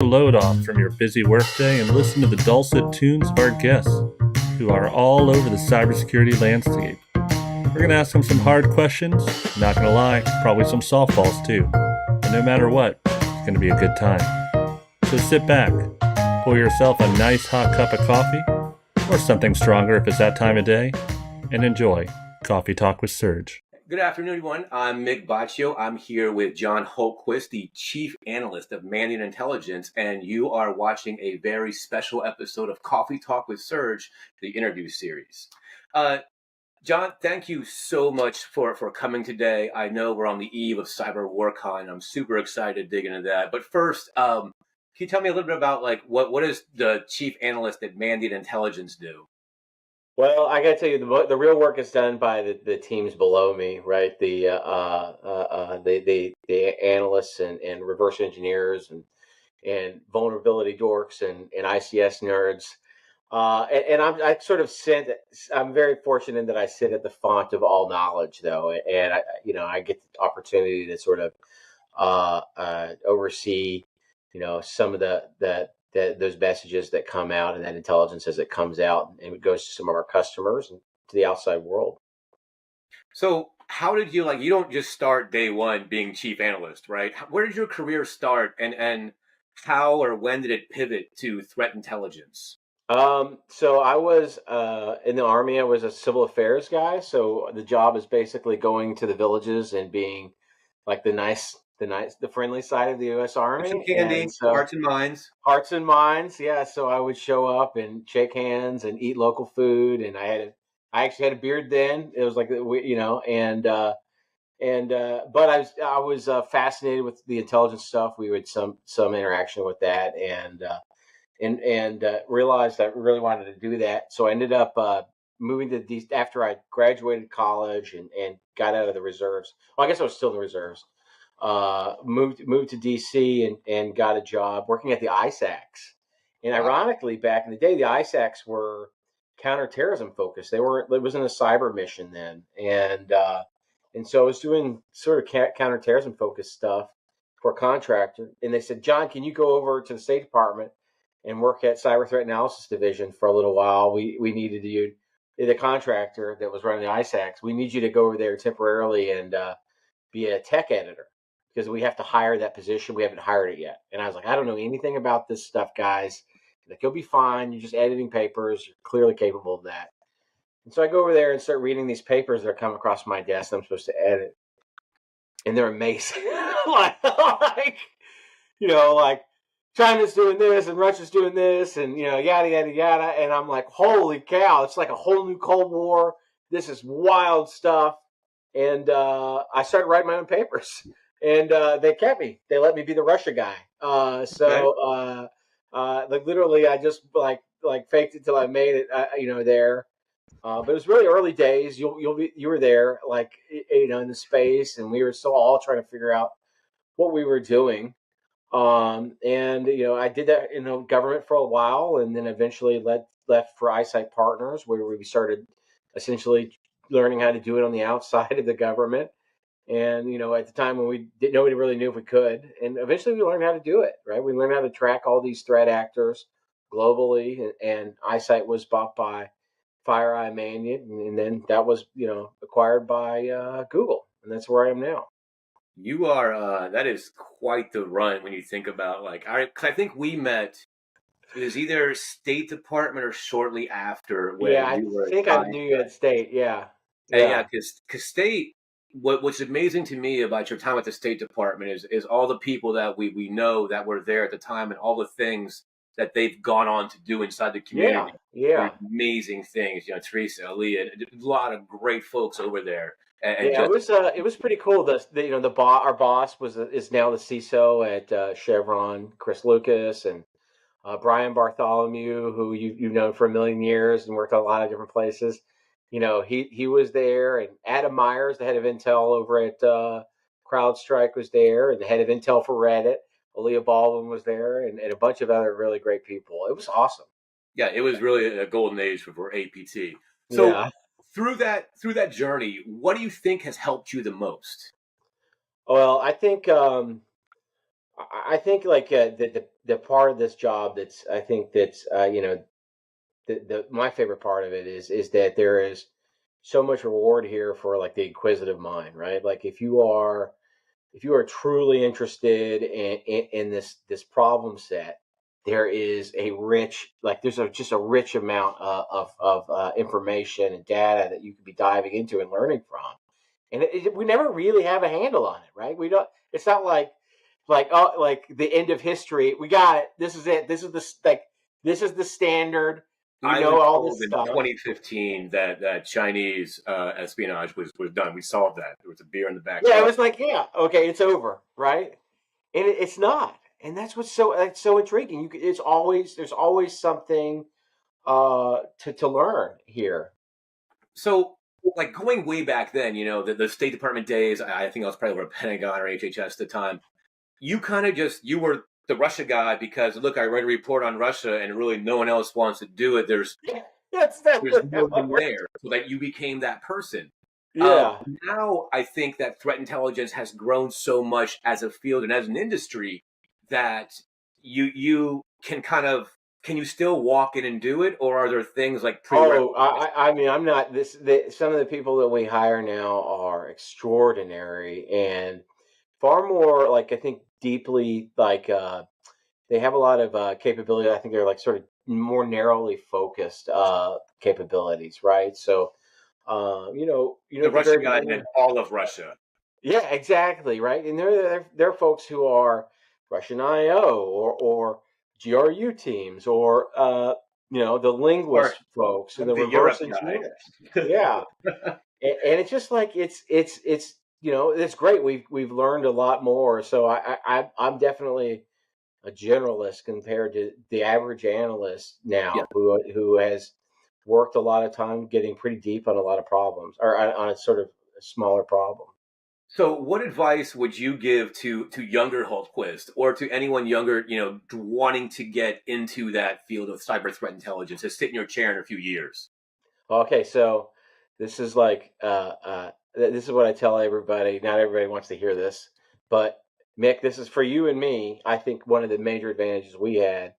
Load off from your busy workday and listen to the dulcet tunes of our guests, who are all over the cybersecurity landscape. We're going to ask them some hard questions, not going to lie, probably some softballs too. But no matter what, it's going to be a good time. So sit back, pour yourself a nice hot cup of coffee, or something stronger if it's that time of day, and enjoy Coffee Talk with Serge. Good afternoon, everyone. I'm Mick Baccio. I'm here with John Hultquist, the Chief Analyst of Mandiant Intelligence, and you are watching a very special episode of Coffee Talk with Serge, the interview series. John, thank you so much for coming today. I know we're on the eve of Cyber Waron. I'm super excited to dig into that. But first, can you tell me a little bit about what does the Chief Analyst at Mandiant Intelligence do? Well, I got to tell you, the real work is done by the teams below me, right? The analysts and reverse engineers and vulnerability dorks and ICS nerds. And I'm very fortunate that I sit at the font of all knowledge, though, and I get the opportunity to sort of oversee, some of those messages that come out and that intelligence as it comes out and it goes to some of our customers and to the outside world. So how did you don't just start day one being chief analyst, right? Where did your career start and how or when did it pivot to threat intelligence? So I was in the Army. I was a civil affairs guy. So the job is basically going to the villages and being like the friendly side of the U.S. Army. Some candy, hearts and minds. Hearts and minds, yeah. So I would show up and shake hands and eat local food, and I actually had a beard then. It was like but I was fascinated with the intelligence stuff. We had some interaction with that, and realized I really wanted to do that. So I ended up moving to DC after I graduated college and got out of the reserves. Well, I guess I was still in the reserves. Moved to DC and got a job working at the ISACs. And ironically, back in the day, the ISACs were counterterrorism focused. It wasn't a cyber mission then. And so I was doing sort of counterterrorism focused stuff for a contractor. And they said, John, can you go over to the State Department and work at Cyber Threat Analysis Division for a little while? We needed you, the contractor that was running the ISACs, we need you to go over there temporarily and be a tech editor, because we have to hire that position. We haven't hired it yet. And I was like, I don't know anything about this stuff, guys. Like, you'll be fine. You're just editing papers. You're clearly capable of that. And so I go over there and start reading these papers that are coming across my desk that I'm supposed to edit. And they're amazing. like China's doing this and Russia's doing this and, yada, yada, yada. And I'm like, holy cow, it's like a whole new Cold War. This is wild stuff. And I started writing my own papers. And they kept me. They let me be the Russia guy. Literally, I just faked it till I made it. There. But it was really early days. You were there, in the space, and we were still all trying to figure out what we were doing. I did that in government for a while, and then eventually left for Eyesight Partners, where we started essentially learning how to do it on the outside of the government. And, at the time when nobody really knew if we could. And eventually we learned how to do it, right? We learned how to track all these threat actors globally. And Eyesight was bought by FireEye Mandiant. And then that was, acquired by Google. And that's where I am now. You are, that is quite the run when you think about, I think we met, it was either State Department or shortly after. I think I knew you at State, yeah. Yeah, because State, what's amazing to me about your time at the State Department is all the people that we know that were there at the time and all the things that they've gone on to do inside the community. Yeah. Amazing things. Teresa, Aaliyah, a lot of great folks over there. It was pretty cool. Our boss is now the CISO at Chevron, Chris Lucas, and Brian Bartholomew, who you've known for a million years and worked at a lot of different places. He was there, and Adam Myers, the head of Intel over at CrowdStrike, was there, and the head of Intel for Reddit, Aaliyah Baldwin, was there, and a bunch of other really great people. It was awesome. Yeah, it was really a golden age for APT. So through that journey, what do you think has helped you the most? Well, I think I think like the part of this job that's I think that's the my favorite part of it is that there is so much reward here for like the inquisitive mind, right? Like if you are truly interested in this problem set, there is a rich like there's just a rich amount of information and data that you could be diving into and learning from, and we never really have a handle on it, right? We don't. It's not like oh like the end of history. We got it. This is it. This is the standard. We I know was all told this in stuff. 2015 that Chinese espionage was done. We solved that. There was a beer in the Yeah, it backyard. was like yeah, okay, it's over, right? And it's not, and that's so intriguing. It's always there's always something to learn here. So, like going way back then, the State Department days. I think I was probably over Pentagon or HHS at the time. You kind of you were the Russia guy because look, I read a report on Russia, and really no one else wants to do it. Yeah, that's There's how no it one works. there, so that you became that person. Yeah. Now I think that threat intelligence has grown so much as a field and as an industry that you can can you still walk in and do it, or are there things like Oh, prerequisites? I mean, I'm not this. Some of the people that we hire now are extraordinary and far more like I think deeply like they have a lot of capability. I think they're like sort of more narrowly focused capabilities, right? So, The the Russia very guy beginning. meant all of Russia. Yeah, exactly, right. And they're folks who are Russian IO or GRU teams or the Or linguist folks and the the reverse Europe guy. engineers. Yeah, and it's just like it's it's great. We've learned a lot more. So I'm definitely a generalist compared to the average analyst Yeah. now who has worked a lot of time getting pretty deep on a lot of problems or on a sort of smaller problem. So, what advice would you give to younger Hultquist or to anyone younger, wanting to get into that field of cyber threat intelligence, to sit in your chair in a few years? Okay, so this is like this is what I tell everybody. Not everybody wants to hear this, but Mick, this is for you and me. I think one of the major advantages we had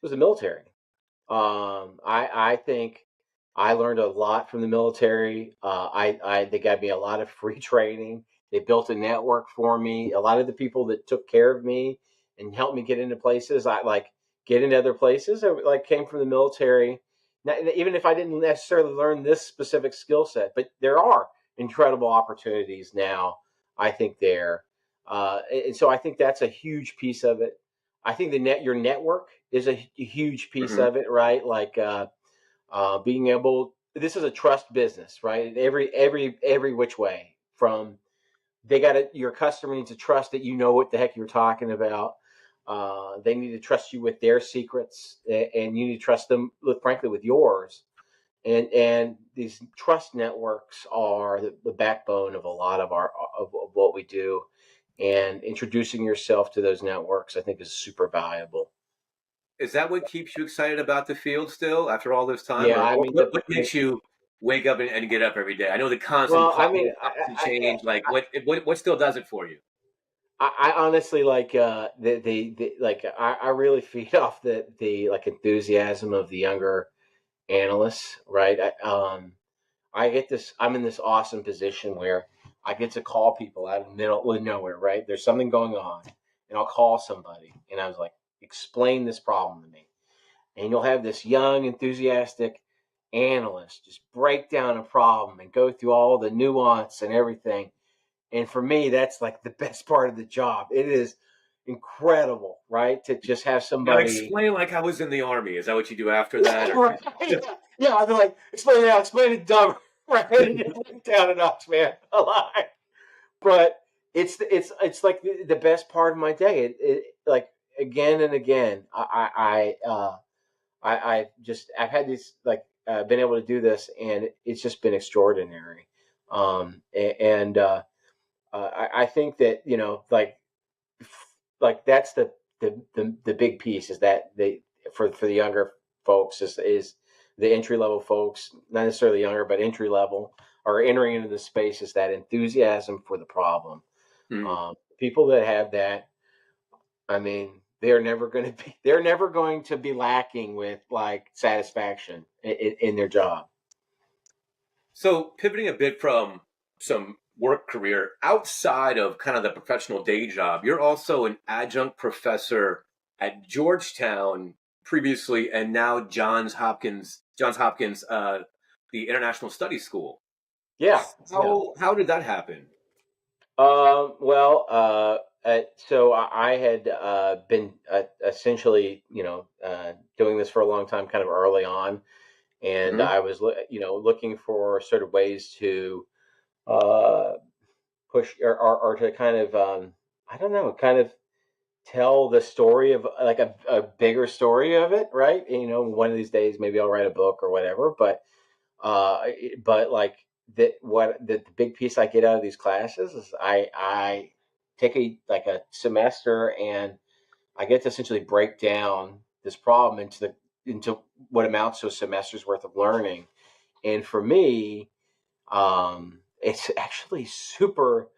was the military. I think I learned a lot from the military. They got me a lot of free training. They built a network for me. A lot of the people that took care of me and helped me get into places, I like get into other places. I like came from the military. Now, even if I didn't necessarily learn this specific skill set, but there are incredible opportunities now. I think there, and so I think that's a huge piece of it. I think your network is a huge piece Hmm. of it, right? Like being able. This is a trust business, right? Every which way. From they got to your customer needs to trust that you know what the heck you're talking about. They need to trust you with their secrets, and you need to trust them, frankly, with yours. And these trust networks are the backbone of a lot of of what we do. And introducing yourself to those networks, I think, is super valuable. Is that what keeps you excited about the field still after all this time, Yeah, or I mean what makes you wake up and get up every day? I know the constant well, I coffee, mean, the constant change. Like what still does it for you? I honestly like like I really feed off the like enthusiasm of the younger analysts, right? I get this. I'm in this awesome position where I get to call people out of the middle of nowhere, right? There's something going on, and I'll call somebody, and I was like, explain this problem to me, and you'll have this young, enthusiastic analyst just break down a problem and go through all the nuance and everything. And for me, that's like the best part of the job. It is incredible, right? To just have Now somebody. explain like I was in the army. Is that what you do after that? Or Right. Yeah, I'd be like, explain it out, explain it dumb, right? And just break down a notch, man. A lot. But it's like the best part of my day. It like again and again. I just I've had this like been able to do this, and it's just been extraordinary. And I think that like that's the big piece is that they for the younger folks is the entry level folks, not necessarily younger, but entry level are entering into the space is that enthusiasm for the problem. Hmm. People that have that I mean, they're never going to be lacking with like satisfaction in their job. So pivoting a bit from some work career outside of kind of the professional day job, you're also an adjunct professor at Georgetown previously, and now Johns Hopkins, the International Studies School. Yeah, yeah. How did that happen? Well, so I had been essentially, doing this for a long time, kind of early on, and Hmm. I was, looking for sort of ways to uh, push or to kind of, I don't know, kind of tell the story of like a bigger story of it, right? And, one of these days, maybe I'll write a book or whatever, but like the big piece I get out of these classes is I take a semester and I get to essentially break down this problem into what amounts to a semester's worth of learning. And for me, it's actually super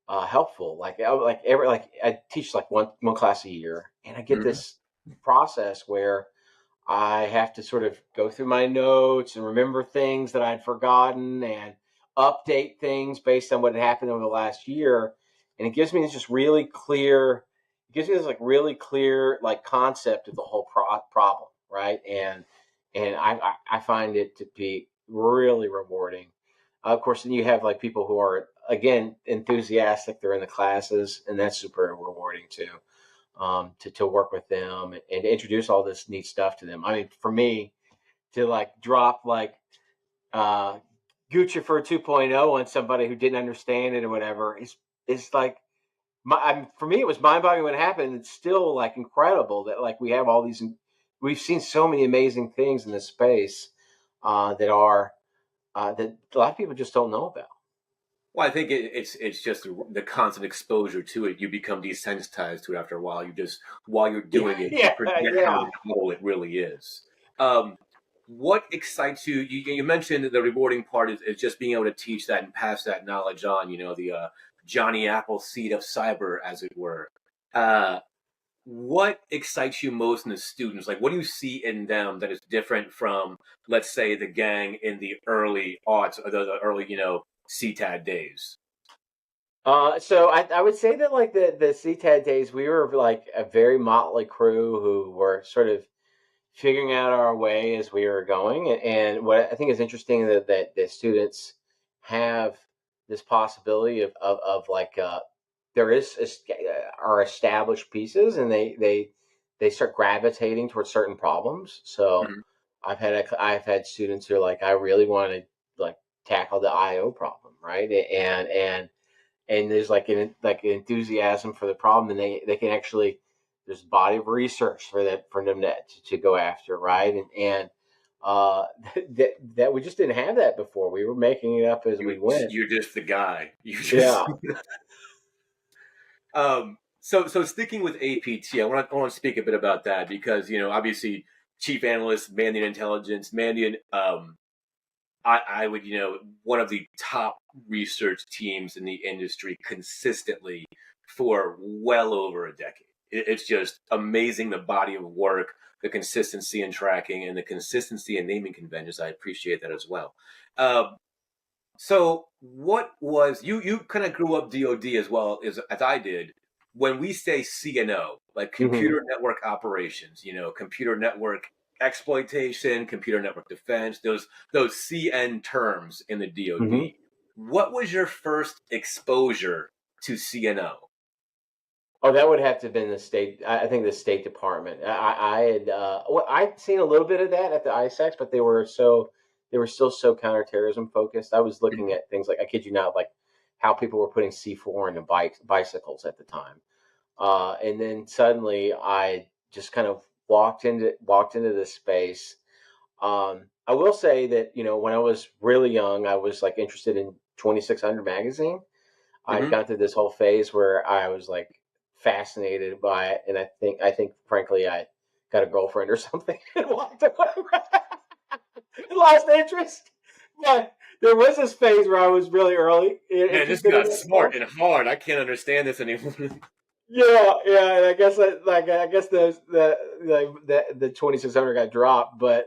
helpful. I teach like one class a year, and I get Hmm. this process where I have to sort of go through my notes and remember things that I'd forgotten and update things based on what had happened over the last year. And it gives me this like really clear like concept of the whole problem, right? And I find it to be really rewarding. Of course, then you have like people who are again enthusiastic. They're in the classes, and that's super rewarding too. To work with them and to introduce all this neat stuff to them. I mean, for me to like drop like uh, Gucci for 2.0 on somebody who didn't understand it or whatever is like for me it was mind boggling when it happened. It's still like incredible that like we've seen so many amazing things in this space that a lot of people just don't know about. Well, I think it's just the constant exposure to it. You become desensitized to it after a while. While you're Yeah, doing it, you yeah, forget how yeah. incredible it really is. Um, what excites you? You mentioned the rewarding part is just being able to teach that and pass that knowledge on. The Johnny Appleseed of cyber, as it were. Uh, what excites you most in the students? Like, what do you see in them that is different from, let's say, the gang in the early aughts, or the early, CTAD days? So I would say that like the CTAD days, we were like a very motley crew who were sort of figuring out our way as we were going. And what I think is interesting that the students have this possibility of like there are established pieces, and they start gravitating towards certain problems. So Mhm. I've had students who are like, I really want to like tackle the IO problem, right? And there's like an enthusiasm for the problem, and they can actually there's a body of research for them to go after, right? And uh, that we just didn't have that before. We were making it up as we went. You're just the guy. You just Yeah. so sticking with APT, I want to speak a bit about that because obviously chief analyst, Mandiant Intelligence, Mandiant. I would one of the top research teams in the industry consistently for well over a decade. It's just amazing the body of work, the consistency in tracking, and the consistency in naming conventions. I appreciate that as well. Um, So, what was you kind of grew up DoD as well as I did. When we say CNO, like Hmm. computer network operations, computer network exploitation, computer network defense, those CN terms in the Hmm. DoD. What was your first exposure to CNO? Oh, that would have to have been the state. I think the State Department. I had well, I'd seen a little bit of that at the ISACs, but they were still so counterterrorism focused. I was looking at things like, I kid you not, like how people were putting C4 into bicycles at the time. And then suddenly I just kind of walked into this space. I will say that when I was really young, I was like interested in 2600 magazine. I'd Mm-hmm. gone through this whole phase where I was like fascinated by it, and I think frankly I got a girlfriend or something and walked away. And lost interest. But there was this phase where I was really early Man, this interested in got that stuff. smart and hard. I can't understand this anymore. Yeah. And I guess the 2600 got dropped, but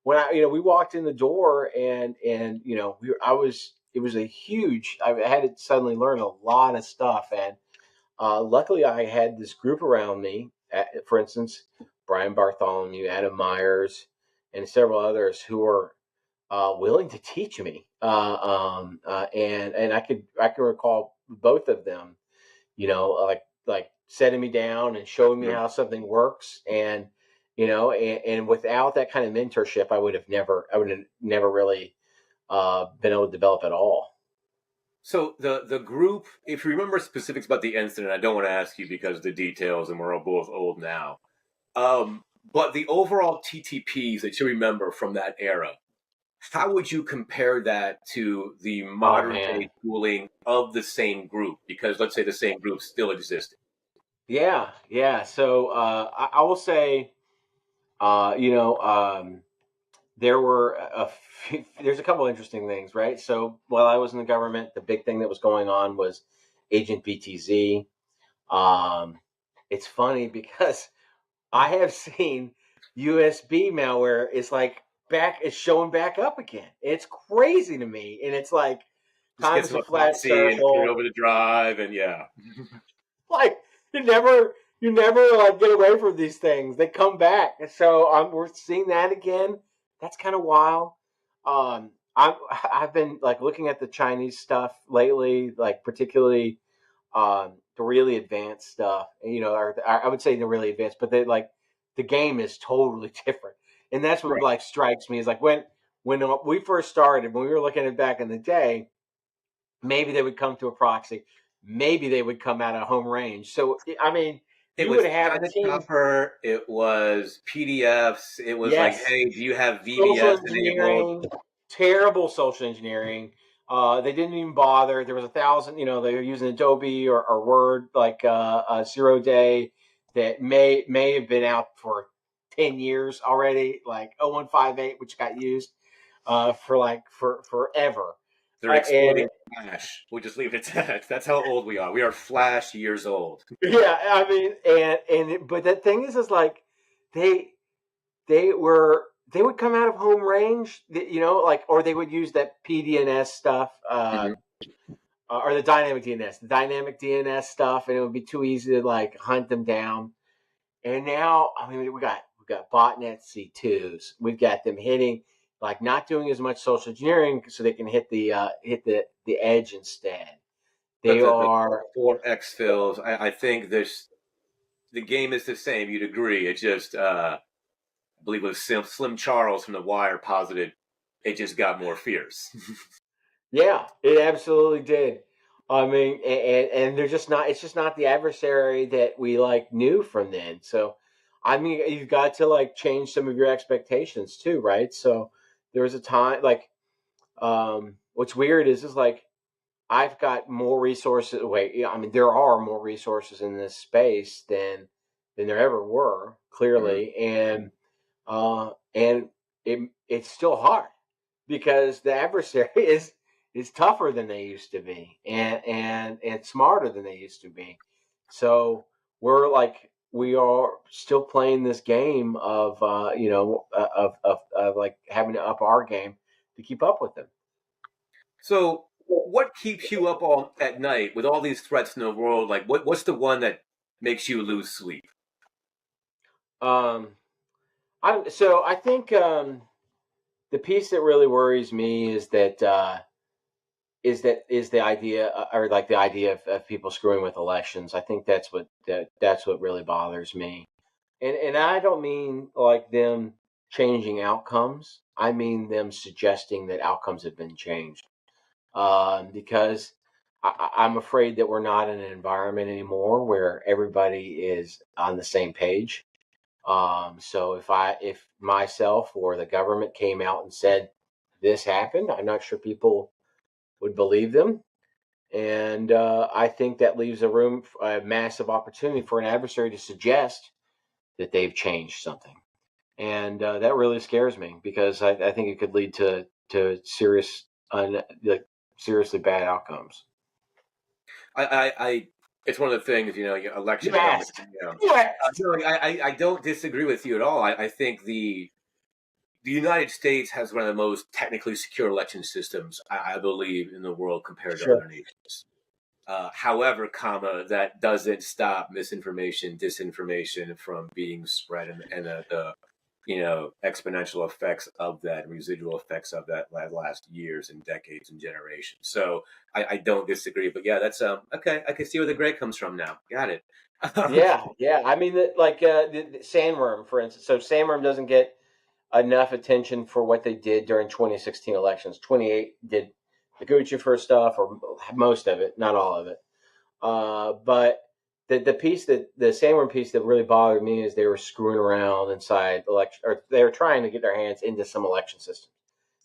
when we walked in the door and it was a huge. I had to suddenly learn a lot of stuff, and luckily I had this group around me. For instance, Brian Bartholomew, Adam Myers, and several others who were willing to teach me. And I can recall both of them, like setting me down and showing me Mhm. how something works. And and without that kind of mentorship, I would have never really been able to develop at all. So the group, if you remember specifics about the incident, I don't want to ask you because of the details, and we're all both old now. But the overall TTPs that you remember from that era, how would you compare that to the Oh modern day man, tooling of the same group? Because let's say the same group still existed. yeah. So I will say, uh, you know, um, there were there's a couple interesting things, right? So while I was in the government, the big thing that was going on was Agent BTZ. Um, it's funny because I have seen USB malware is it's showing back up again. It's crazy to me, and it's like Just get time's some a flat epoxy and put it circle. over the drive, and yeah. Like you never like get away from these things. They come back, and so we're seeing that again. That's kind of wild. I'm I've been like looking at the Chinese stuff lately, like particularly the really advanced stuff. And, or I would say the really advanced, but they like the game is totally different, and that's what Right. like strikes me is like when we first started, when we were looking at it back in the day, maybe they would come to a proxy, maybe they would come out of home range. So I mean, It you was would have a China team. Copper. It was PDFs. It was like, Yes, hey, do you have social VBS enabled? engineering, terrible social engineering. They didn't even bother. There was 1,000. They were using Adobe or Word, like Zero Day, that may have been out for 10 years already, like 0158, which got used for forever. They're And exploiting Flash. We'll just leave it at that. That's how old we are. We are Flash years old. yeah, I mean, but the thing is like they they would come out of home range, or they would use that PDNS stuff, Mhm. or the dynamic DNS stuff, and it would be too easy to like hunt them down. And now, I mean, we got botnet C2s. We've got them hitting, like, not doing as much social engineering, so they can hit the edge instead. But They the are. 4X fills, I think the game is the same. You'd agree. It just, I believe it was Slim Charles from The Wire posited it just got more fierce. Yeah, it absolutely did. I mean, and they're just not. It's just not the adversary that we like knew from then. So, I mean, you've got to like change some of your expectations too, right? So, there was a time like, what's weird is like I've got more resources. Wait, yeah, I mean, there are more resources in this space than there ever were, Mhm. clearly, and it's still hard because the adversary is tougher than they used to be, and smarter than they used to be. So we are still playing this game of like having to up our game to keep up with them. So, what keeps you up all at night with all these threats in the world? Like, what's the one that makes you lose sleep? Um, I think the piece that really worries me is the idea, or like the idea of people screwing with elections. I think that's what really bothers me. And I don't mean like them changing outcomes. I mean them suggesting that outcomes have been changed. Because I'm afraid that we're not in an environment anymore where everybody is on the same page. So if myself or the government came out and said this happened, I'm not sure people would believe them. And I think that leaves a massive opportunity for an adversary to suggest that they've changed something. And that really scares me because I think it could lead to like seriously bad outcomes. I It's one of the things, your election. You asked. You You asked. no, I don't disagree with you at all. I think the United States has one of the most technically secure election systems, I believe, in the world compared to Sure. other nations. However, that doesn't stop misinformation, disinformation from being spread, and the exponential effects of that, residual effects of that last years and decades and generations. So I don't disagree, but yeah, that's okay. I can see where the gray comes from now. Got it. Yeah, yeah. I mean, the sandworm, for instance. So sandworm doesn't get enough attention for what they did during 2016 elections. 28 did the Gucci for stuff, or most of it, not all of it. But the piece the sandworm piece that really bothered me is they were screwing around inside election, or they were trying to get their hands into some election systems.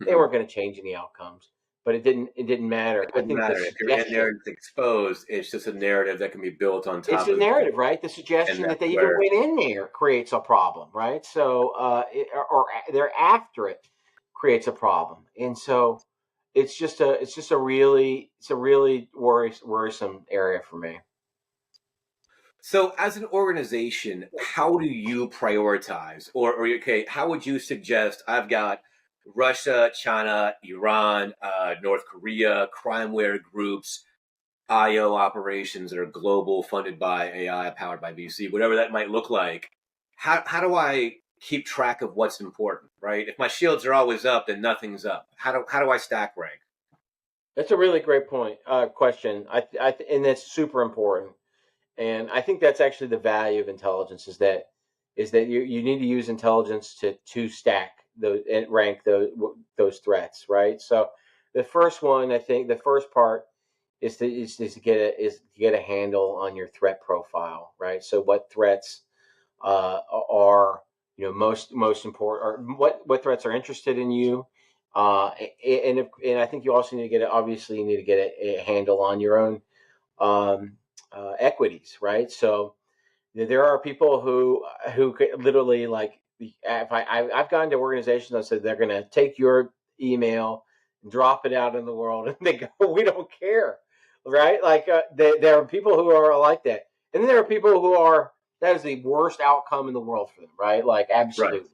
They weren't going to change any outcomes, but it didn't matter. It I doesn't think the matter if you're in there suggestion, and it's exposed. It's just a narrative that can be built on it's top a of it, narrative, right? The and suggestion that that's they even where. went in there creates a problem, right? So, or they're after it creates a problem, and so it's a really worrisome area for me. So, as an organization, how do you prioritize, or okay, how would you suggest? I've got Russia, China, Iran, North Korea, crimeware groups, IO operations that are global, funded by AI, powered by VC, whatever that might look like. How do I keep track of what's important? Right? If my shields are always up, then nothing's up. How do I stack rank? That's a really great question. And that's super important. And I think that's actually the value of intelligence is that you need to use intelligence to stack those and rank those threats, right? So the first one, I think, the first part is to get a handle on your threat profile, right? So what threats are most important, or what threats are interested in you, and I think you also need to obviously you need to get a handle on your own equities, right? So there are people who literally, like, if I've gone to organizations that said they're going to take your email and drop it out in the world, and they go, we don't care, right? Like there are people who are like that, and then there are people who are, that is the worst outcome in the world for them, right? Like, Right. absolutely.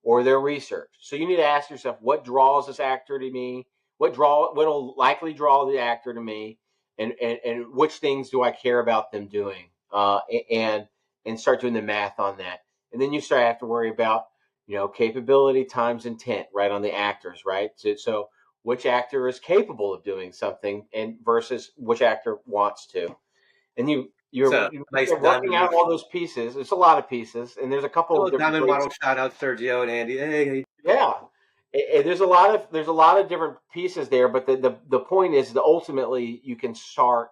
Or their research. So you need to ask yourself, what draws this actor to me? What'll likely draw the actor to me? And which things do I care about them doing? And start doing the math on that. And then you start to have to worry about, capability times intent, right, on the actors, right? So which actor is capable of doing something, and versus which actor wants to. And It's a nice you're working out all those pieces. It's a lot of pieces, and there's a couple of little different diamond ways. model shout out Sergio and Andy. Hey. Yeah. There's a lot of different pieces there, but the point is that ultimately you can start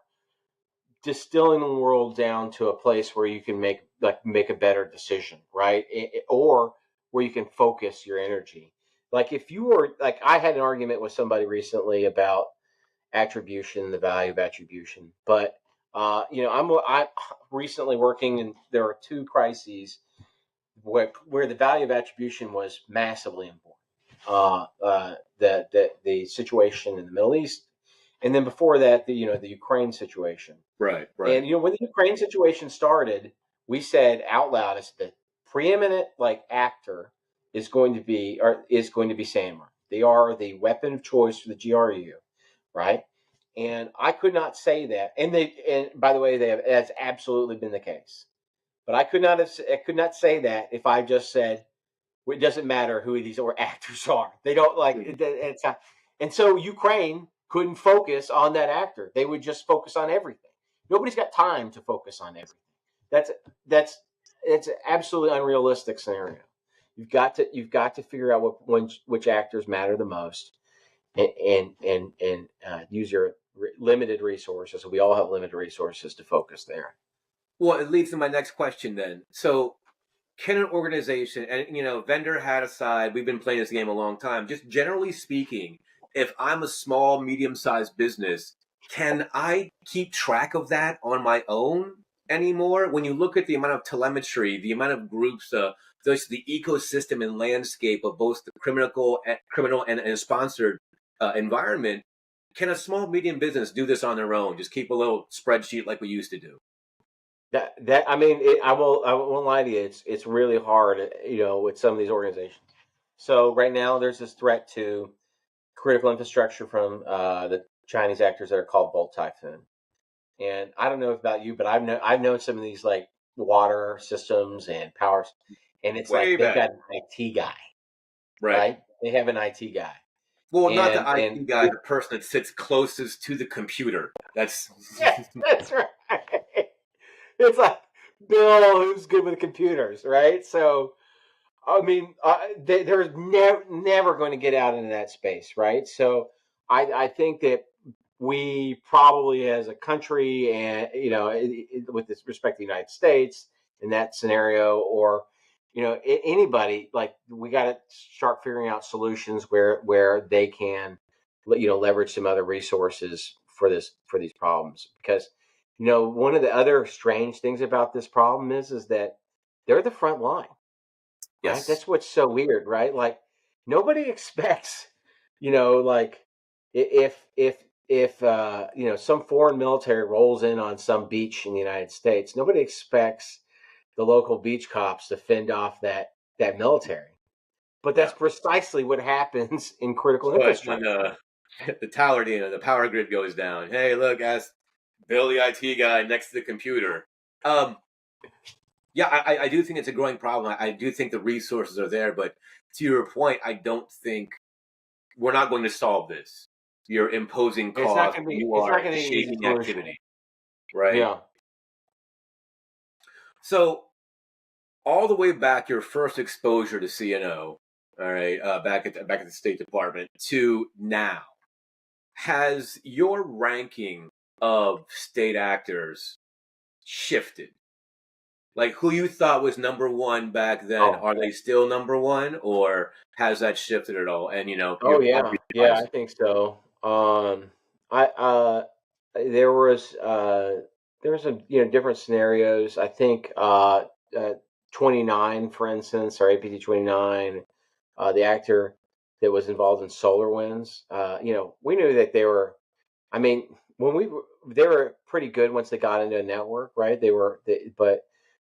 distilling the world down to a place where you can make a better decision, right? Or where you can focus your energy. Like, if you were, like, I had an argument with somebody recently about attribution, the value of attribution, but I'm recently working, and there are two crises where the value of attribution was massively important. The situation in the Middle East, and then before that, the Ukraine situation. Right. And when the Ukraine situation started, we said out loud, as the preeminent, like, actor is going to be Sandworm. They are the weapon of choice for the GRU, right? And I could not say that. And by the way, that's absolutely been the case. But I could not say that if I just said, it doesn't matter who these actors are. They don't, like Mhm. it's not, and so Ukraine couldn't focus on that actor. They would just focus on everything. Nobody's got time to focus on everything. That's that's it's an absolutely unrealistic scenario. You've got to figure out which actors matter the most, and use your limited resources. So we all have limited resources to focus there. Well, it leads to my next question then. So, can an organization, and vendor hat aside, we've been playing this game a long time. Just generally speaking, if I'm a small, medium-sized business, can I keep track of that on my own anymore? When you look at the amount of telemetry, the amount of groups, the ecosystem and landscape of both the criminal and sponsored environment, can a small medium business do this on their own? Just keep a little spreadsheet like we used to do. I mean, I won't lie to you. It's really hard, with some of these organizations. So right now, there's this threat to critical infrastructure from the Chinese actors that are called Bolt Typhoon. And I don't know about you, but I've known some of these like water systems and powers, and it's Way like they've back. got an IT guy, Right. right? They have an IT guy. Well, not the And IT guy, the person that sits closest to the computer. That's yeah, that's right. It's like Bill, who's good with computers, right? So I mean, they're never going to get out into that space, right? So I think that we probably, as a country, and with this respect to the United States in that scenario, or anybody, like we got to start figuring out solutions where they can, leverage some other resources for these problems. Because one of the other strange things about this problem is that they're the front line. Right? yes. That's what's so weird, right? Like nobody expects, like if some foreign military rolls in on some beach in the United States, nobody expects the local beach cops to fend off that military. But that's Yeah. precisely what happens in critical But when infrastructure. the tower, the power grid goes down, hey, look, ask Bill, the IT guy next to the computer. Yeah, I do think it's a growing problem. I do think the resources are there, but to your point, I don't think we're not going to solve this. You're imposing It's not cost. going to be. You It's not are going to be an easy shaping solution. activity, right? Yeah. So all the way back, your first exposure to CNO, all right, back at the State Department to now, has your ranking of state actors shifted? Like who you thought was number one back then, Oh. are they still number one, or has that shifted at all? And Oh your yeah. Yeah. I think so. I there was some different scenarios. I think 29, for instance, or APT 29, the actor that was involved in Solar Winds. We knew that they were. I mean, they were pretty good once they got into a network, right? But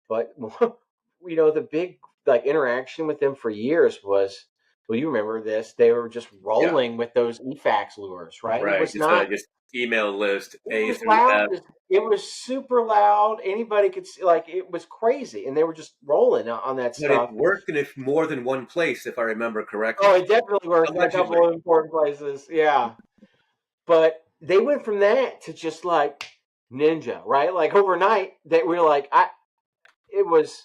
the big like interaction with them for years was. Well, you remember this? They were just Yeah, rolling with those EFAX lures, right? It right. was not. Just email list It A was through loud. F. It was super loud. Anybody could see, like it was crazy, and they were just rolling on that But it stuff. worked in more than one place, if I remember Oh, correctly. it definitely worked in a couple Allegedly. of important places. Yeah, but they went from that to just like ninja, right? Like overnight, that we were like, it was,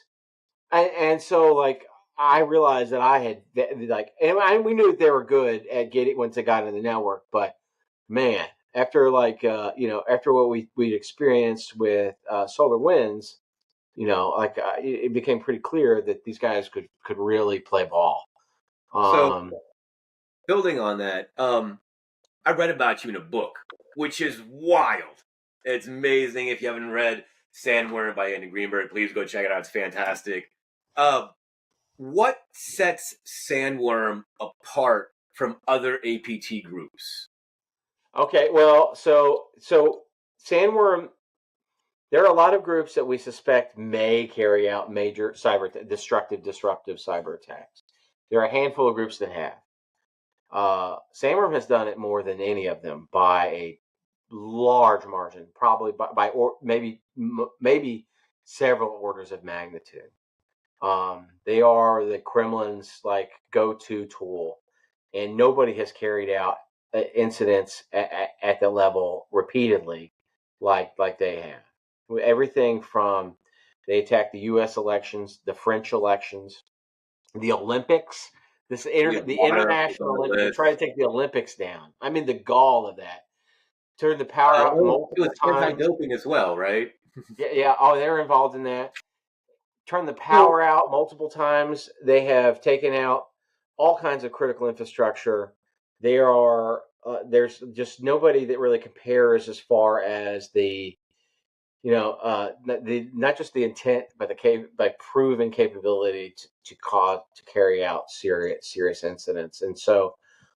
and so like I realized that I had like, and we knew that they were good at getting once they got in the network, but man, after like after what we'd experienced with Solar Winds, like it became pretty clear that these guys could really play ball. So Um, building on that, I read about you in a book, which is wild. It's amazing. If you haven't read Sandworm by Andy Greenberg, please go check it out. It's fantastic. Uh, what sets Sandworm apart from other APT groups? okay, well, so Sandworm. There are a lot of groups that we suspect may carry out major disruptive cyber attacks. There are a handful of groups that have. Sandworm has done it more than any of them by a large margin, probably or maybe several orders of magnitude. They are the Kremlin's like go-to tool, and nobody has carried out incidents at the level repeatedly like they have. Everything from they attacked the U.S. elections, the French elections, the Olympics. Yeah, The water is on international the Olympics. They list. tried to take the Olympics down. I mean, the gall of that. Turned the power out It was multiple times. anti-doping as well, right? Yeah, yeah. Oh, they're involved in that. Turned the So, power out multiple times. They have taken out all kinds of critical infrastructure. They are there's just nobody that really compares as far as not just the intent, but the proven capability to carry out serious incidents. And so,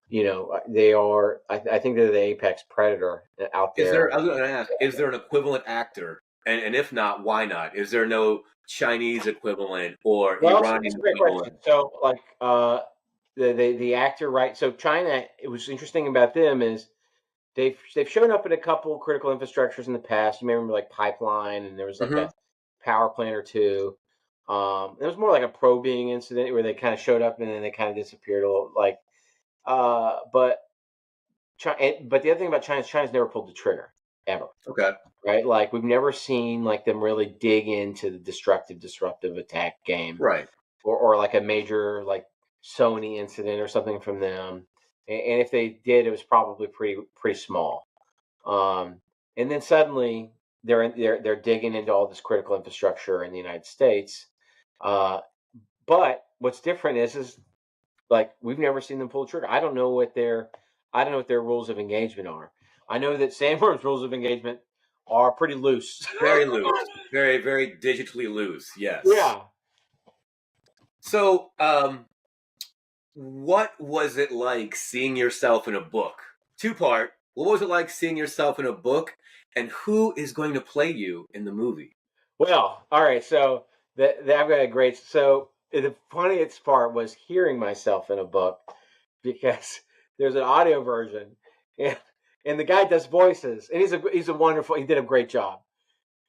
they are. I think they're the apex predator out Is there. there? I was going to ask. Is there an equivalent actor? And if not, why not? Is there no Chinese equivalent or Well, so that's Iranian a great equivalent? question. So, like, the actor, right? So China, it was interesting about them is they've shown up in a couple critical infrastructures in the past. You may remember like pipeline, and there was like Hmm. a power plant or two. It was more like a probing incident where they kind of showed up and then they kind of disappeared a little. Like, but but the other thing about China is China's never pulled the trigger ever, Okay. right? Like we've never seen like them really dig into the disruptive attack game, Right. or like a major like Sony incident or something from them. And if they did, it was probably pretty small. Um, and then suddenly they're digging into all this critical infrastructure in the United States. Uh, but what's different is like we've never seen them pull the trigger. I don't know what their rules of engagement are. I know that Sandworm's rules of engagement are pretty loose. Very loose. Very, very digitally loose. Yes. Yeah. So, what was it like seeing yourself in a book? Two part. What was it like seeing yourself in a book, and who is going to play you in the movie? Well, all right. So I've got a great. So the funniest part was hearing myself in a book because there's an audio version, and the guy does voices, and he's a wonderful. He did a great job,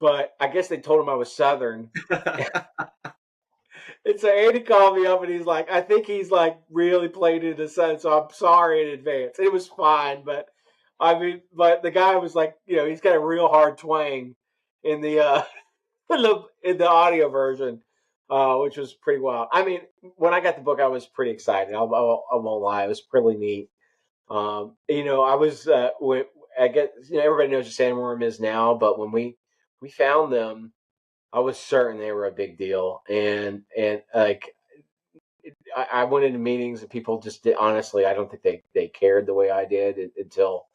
but I guess they told him I was Southern, and so Andy called me up, and he's like, I think he's like really played it in the sun, so I'm sorry in advance. It was fine, but I mean, but the guy was like, he's got a real hard twang in the in the audio version, which was pretty wild. I mean, when I got the book, I was pretty excited. I won't lie, it was pretty neat. I was I get everybody knows what sandworm is now, but when we found them, I was certain they were a big deal, and like I went into meetings and people just did. Honestly, I don't think they cared the way I did until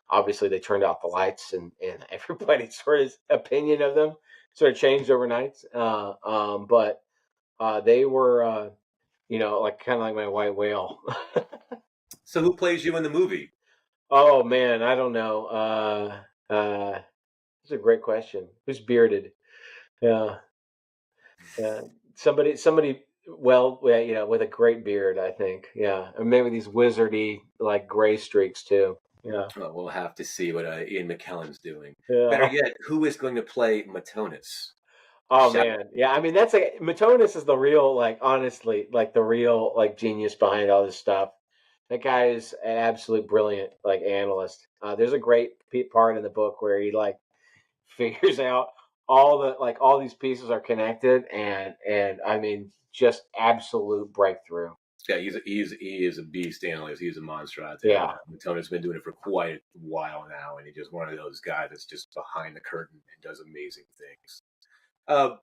obviously they turned out the lights and everybody's sort of opinion of them sort of changed overnight. But they were, like kind of like my white whale. So, who plays you in the movie? Oh man, I don't know. That's a great question. Who's bearded? Yeah, yeah. Somebody. Well, yeah, with a great beard, I think. Yeah, or maybe these wizardy like gray streaks too. Yeah, Well, we'll have to see what Ian McKellen's doing. Better yeah. yet, who is going to play Matonis? Oh Shout man, yeah. I mean, that's like Matonis is the real, like, honestly, like the real, like, genius behind all this stuff. That guy is an absolute brilliant, like, analyst. There's a great part in the book where he like figures out all these pieces are connected, and I mean, just absolute breakthrough. Yeah, he is a beast analyst. He's a monster out there. Yeah. Matonis been doing it for quite a while now, and he's just one of those guys that's just behind the curtain and does amazing things.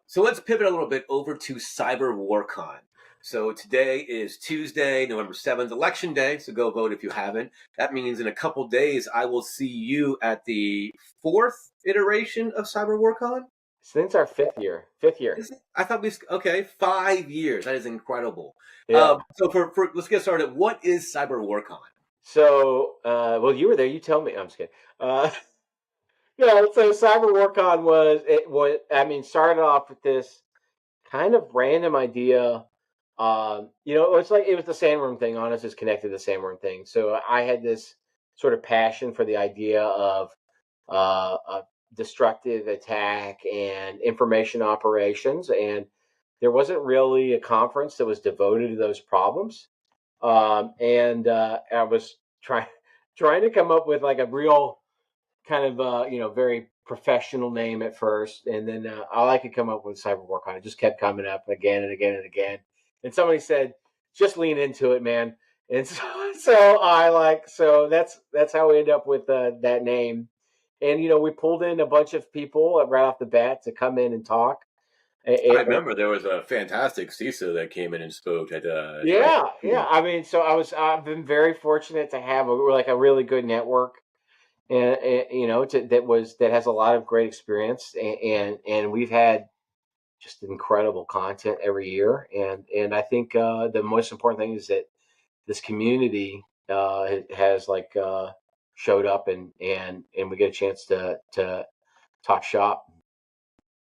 So let's pivot a little bit over to Cyber Warcon. So today is Tuesday, November 7th, Election Day. So go vote if you haven't. That means in a couple days, I will see you at the fourth iteration of Cyber Warcon. Since our fifth year, fifth year. I thought okay, 5 years. That is incredible. Yeah. So for let's get started. What is Cyber Warcon? So, well, you were there. You tell me. I'm just kidding. Yeah, so Cyber Warcon I mean, started off with this kind of random idea. It was the sandworm thing. Honest is connected to the sandworm thing. So I had this sort of passion for the idea of a destructive attack and information operations, and there wasn't really a conference that was devoted to those problems. And I was trying to come up with like a real kind of very professional name at first, and then all I could come up with Cyber Warcon. It just kept coming up again and again and again. And somebody said, "Just lean into it, man." And so that's how we end up with that name. And we pulled in a bunch of people right off the bat to come in and talk. I remember there was a fantastic CISO that came in and spoke at right. Yeah, yeah. I mean, so I've been very fortunate to have a really good network, and that has a lot of great experience, and we've had just incredible content every year, and I think the most important thing is that this community has like showed up, and we get a chance to talk shop.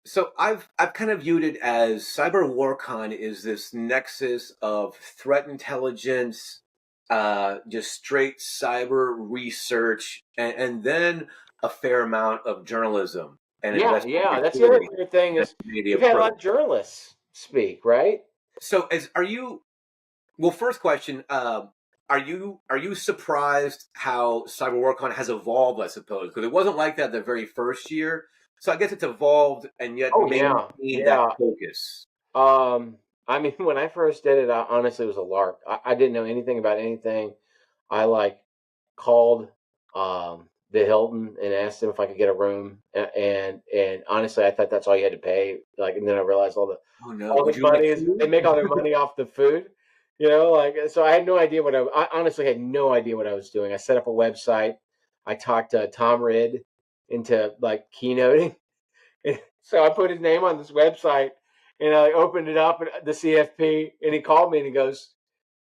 So I've kind of viewed it as Cyber Warcon is this nexus of threat intelligence, just straight cyber research, and then a fair amount of journalism and Yeah. That's the other investigative weird thing is we've had a approach. lot of journalists speak, right? So are you? Well, first question: are you surprised how Cyber Warcon has evolved? I suppose because it wasn't like that the very first year. So I guess it's evolved and yet Oh yeah, maintained that yeah. focus. I mean, when I first did it, I honestly it was a lark. I didn't know anything about anything. I like called the Hilton and asked them if I could get a room, and honestly, I thought that's all you had to pay. Like, and then I realized Oh no! all Would the you like money is they food? make all their money off the food. Like so, I had no idea I honestly had no idea what I was doing. I set up a website. I talked Tom Ridd into like keynoting. So I put his name on this website, and I opened it up, and the CFP, and he called me, and he goes,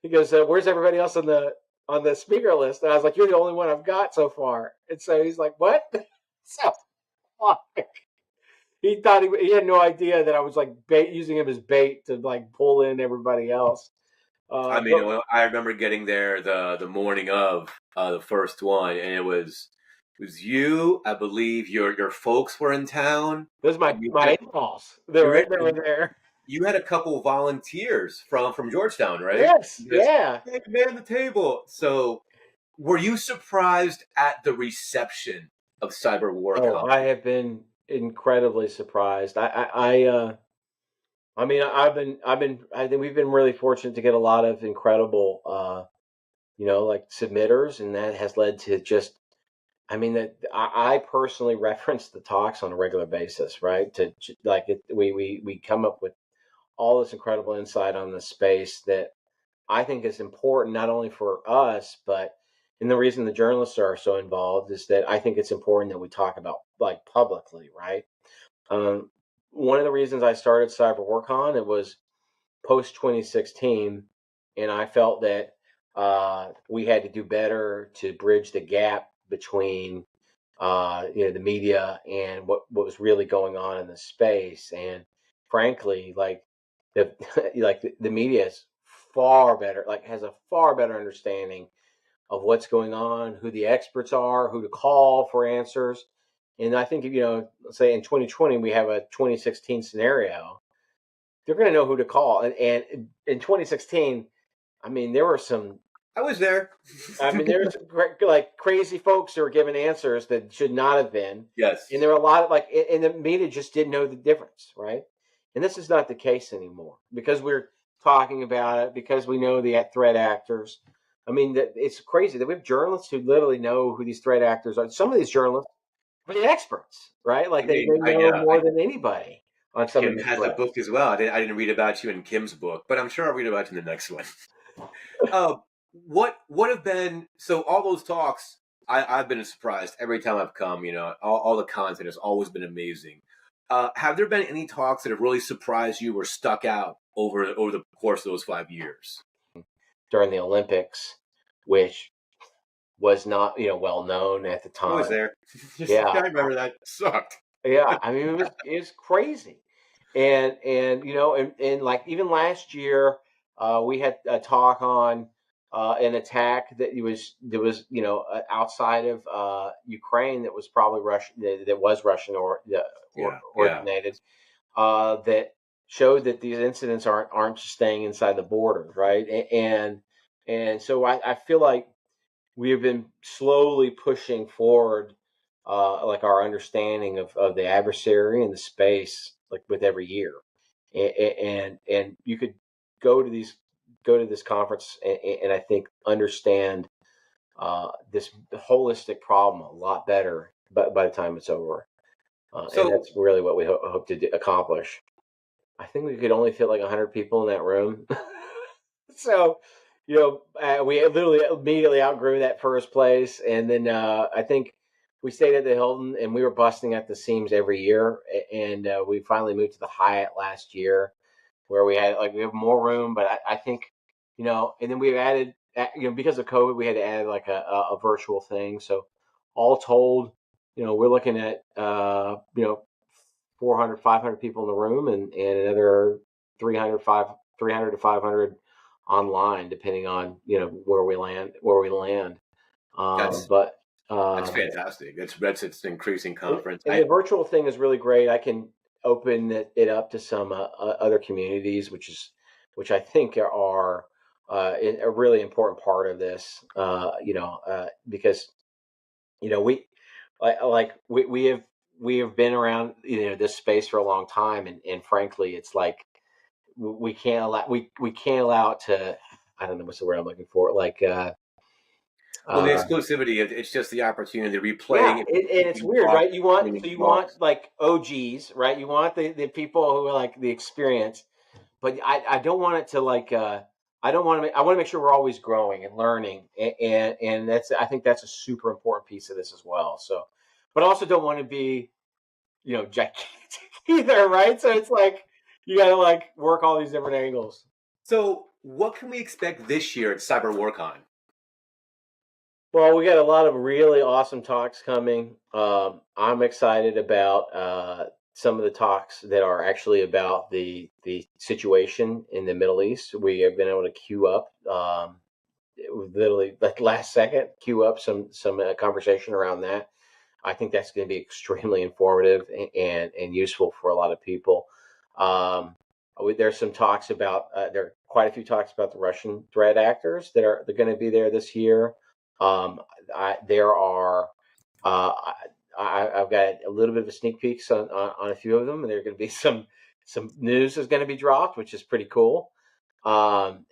"Where's everybody else on the speaker list?" And I was like, "You're the only one I've got so far." And so he's like, "What?" So he thought he had no idea that I was like using him as bait to like pull in everybody else. I But mean, I remember getting there the morning of the first one, and it was you. I believe your folks were in town. those are And my in-laws. They you were had they were there. you had a couple volunteers from Georgetown, right? Yes, Just yeah. hey, man the table. So, were you surprised at the reception of Cyber Oh, Warcom? I have been incredibly surprised. I mean, I think we've been really fortunate to get a lot of incredible, like submitters, and that has led to just, I mean, that I personally reference the talks on a regular basis, right? Like we come up with all this incredible insight on the space that I think is important not only for us, but and the reason the journalists are so involved is that I think it's important that we talk about like publicly, right? Um, One of the reasons I started Cyber Warcon, it was post 2016, and I felt that we had to do better to bridge the gap between the media and what was really going on in the space. And frankly, like the the media is far better, like has a far better understanding of what's going on, who the experts are, who to call for answers. And I think, let's say in 2020 we have a 2016 scenario, they're going to know who to call. And in 2016, I mean, there were some. I was there. I mean, there's some like crazy folks who were giving answers that should not have been, Yes. and there were a lot of like, and the media just didn't know the difference, right? And this is not the case anymore because we're talking about it because we know the threat actors. I mean, it's crazy that we have journalists who literally know who these threat actors are. Some of these journalists are the experts, right? I Like they mean, know more than anybody on some of Kim these has a threats. book as well. I didn't read about you in Kim's book, but I'm sure I'll read about you in the next one. Uh, what have been so all those talks? I've been surprised every time I've come. All the content has always been amazing. Have there been any talks that have really surprised you or stuck out over the course of those 5 years? During the Olympics, which was not well known at the I was time. there. I Yeah, remember that. It sucked. yeah. I mean, it was crazy, and and like even last year, we had a talk on an attack that was outside of Ukraine that was probably Russian that was Russian or Yeah, yeah. originated that showed that these incidents aren't just staying inside the borders, right? And so I feel like we have been slowly pushing forward like our understanding of the adversary and the space like with every year and you could go to this conference and I think understand this holistic problem a lot better by the time it's over and So that's really what we hope to accomplish. I think we could only fit like 100 people in that room. So, we literally immediately outgrew that first place, and then I think we stayed at the Hilton, and we were busting at the seams every year, and we finally moved to the Hyatt last year, where we have more room. But I think, and then we've added because of COVID, we had to add like a virtual thing. So all told, we're looking at 400, 500 people in the room, and another 300 to 500 online, depending on where we land. That's But that's fantastic. It's an increasing conference. and the virtual thing is really great. I can open it up to some other communities, which I think are a really important part of this. Because we have been around this space for a long time, and frankly, it's like we can't allow it to. I don't know what's the word I'm looking for. Like Well, the exclusivity, it's just the opportunity to yeah, replaying and it's weird, right? You want box. like OGs, right? You want the people who are like the experience, but I don't want it to like I want to make sure we're always growing and learning, and I think that's a super important piece of this as well. So, but I also don't want to be gigantic either, right? So it's like you got to like work all these different angles. So, what can we expect this year at Cyber Waron? Well, we got a lot of really awesome talks coming. I'm excited about some of the talks that are actually about the situation in the Middle East. We have been able to queue up, literally like last second, queue up some conversation around that. I think that's going to be extremely informative and useful for a lot of people. There's some talks about there are quite a few talks about the Russian threat actors they're going to be there this year. There are I've got a little bit of a sneak peeks on a few of them, and there's going to be some news is going to be dropped, which is pretty cool. And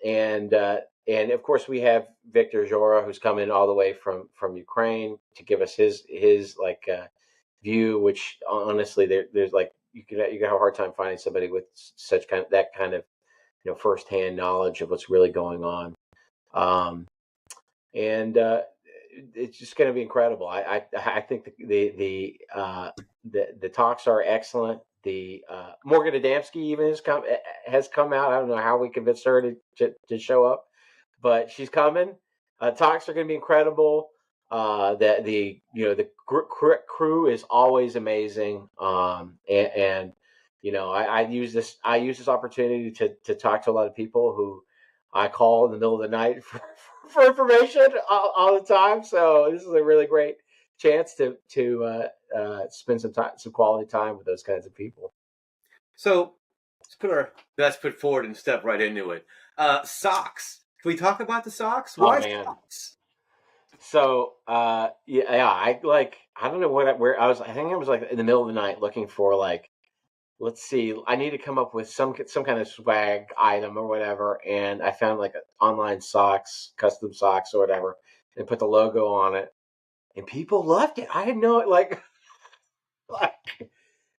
of course we have Victor Jora, who's coming all the way from Ukraine to give us his like view. Which honestly, there's like you can have a hard time finding somebody with that kind of firsthand knowledge of what's really going on. And it's just going to be incredible. I think the talks are excellent. The Morgan Adamski even has come out. I don't know how we convinced her to show up, but she's coming. Talks are going to be incredible. That the crew is always amazing. And I use this opportunity to talk to a lot of people who I call in the middle of the night for information all the time. So this is a really great chance to spend some quality time with those kinds of people. So, let's put our best foot forward and step right into it. Socks. Can we talk about the socks? Why man. socks? So I don't know where I was. I think I was like in the middle of the night looking for like, let's see, I need to come up with some kind of swag item or whatever, and I found like online socks, custom socks or whatever, and put the logo on it, and people loved it. I had no like,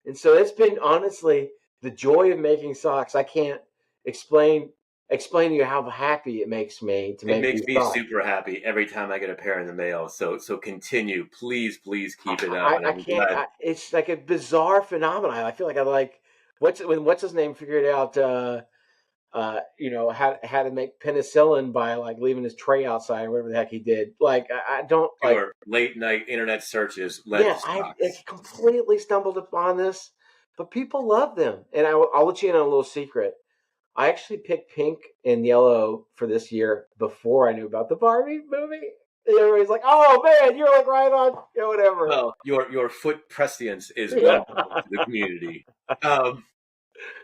and so it's been honestly the joy of making socks. I can't explain to you how happy it makes me to It make makes these me socks. super happy every time I get a pair in the mail. So continue, please keep it up. And I I'm can't. glad. It's like a bizarre phenomenon. I feel like I'm like what's his name figured out how to make penicillin by like leaving his tray outside or whatever the heck he did. Like I don't like. Your late night internet searches led Yeah, to I socks. completely stumbled upon this, but people love them, and I'll let you in on a little secret. I actually picked pink and yellow for this year before I knew about the Barbie movie. And everybody's like, "Oh man, you're like right on, whatever." Well, your foot prescience is Yeah. well known to the community. Um,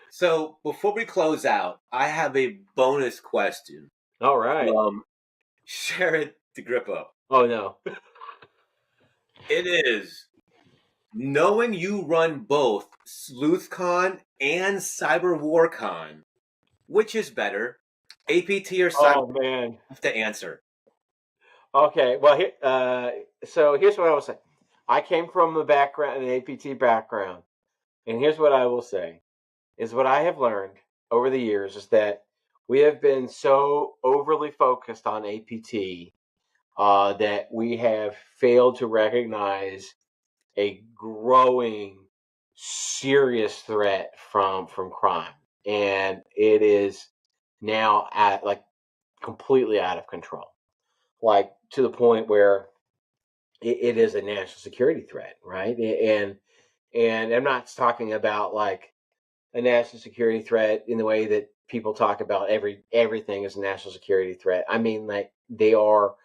so before we close out, I have a bonus question All right. from Sharon DeGrippo. Oh no. It is knowing you run both SleuthCon and Cyber WarCon, which is better, APT or Cyber? Oh man. Have to answer. Okay. Well, so here's what I will say. I came from a background, an APT background, and here's what I will say: is what I have learned over the years is that we have been so overly focused on APT that we have failed to recognize a growing serious threat from crime, and it is now at like completely out of control, like to the point where it is a national security threat, right? And I'm not talking about like a national security threat in the way that people talk about everything as a national security threat. I mean, like they are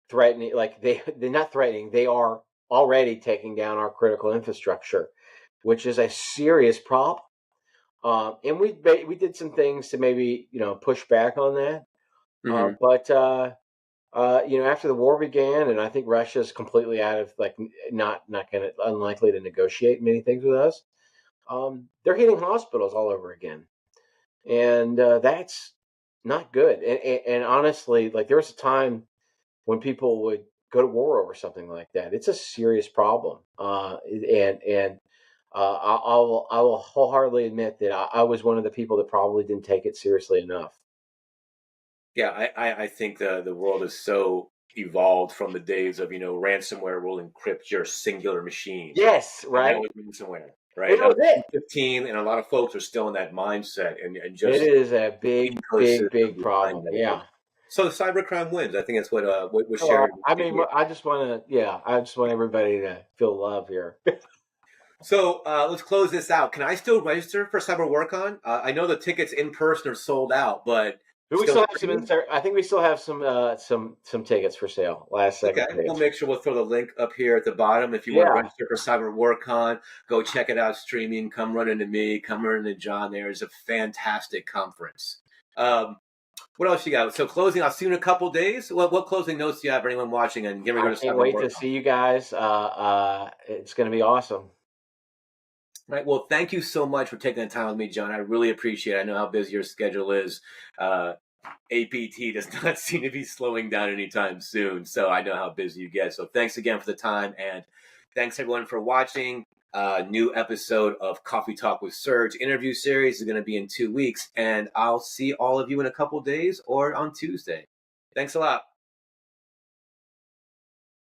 threatening, like they're not threatening, they are already taking down our critical infrastructure, which is a serious problem. And we did some things to maybe push back on that. Mm-hmm. But after the war began, and I think Russia's completely out of like not going to unlikely to negotiate many things with us. They're hitting hospitals all over again, and that's not good. And honestly, like there was a time when people would go to war over something like that. It's a serious problem, and I will wholeheartedly admit that I was one of the people that probably didn't take it seriously enough. Yeah, I think the world is so evolved from the days of ransomware will encrypt your singular machine. Yes, And that right. was ransomware, right? And that That was was it. 2015, and a lot of folks are still in that mindset, and It just is a the big, big, ecosystem big behind problem. that. Yeah. So the cybercrime wins. I think that's what Well, Sharon I did mean, here. I just want everybody to feel love here. So let's close this out. Can I still register for Cyber Waron? I know the tickets in person are sold out, but But we still still have some streaming? I think we still have some tickets for sale. Last second Okay, we'll tickets. make sure we'll throw the link up here at the bottom. If you want to Yeah. register for Cyber Waron, go check it out streaming. Come run into me. Come run into John. There is a fantastic conference. What else you got? So closing, I'll see you in a couple days. What closing notes do you have for anyone watching? And get ready I to go to can't Cyber wait to Waron. see you guys. It's going to be awesome. Right. Well, thank you so much for taking the time with me, John. I really appreciate it. I know how busy your schedule is. APT does not seem to be slowing down anytime soon, so I know how busy you get. So thanks again for the time, and thanks everyone for watching. New episode of Coffee Talk with Serge interview series is going to be in 2 weeks, and I'll see all of you in a couple days or on Tuesday. Thanks a lot.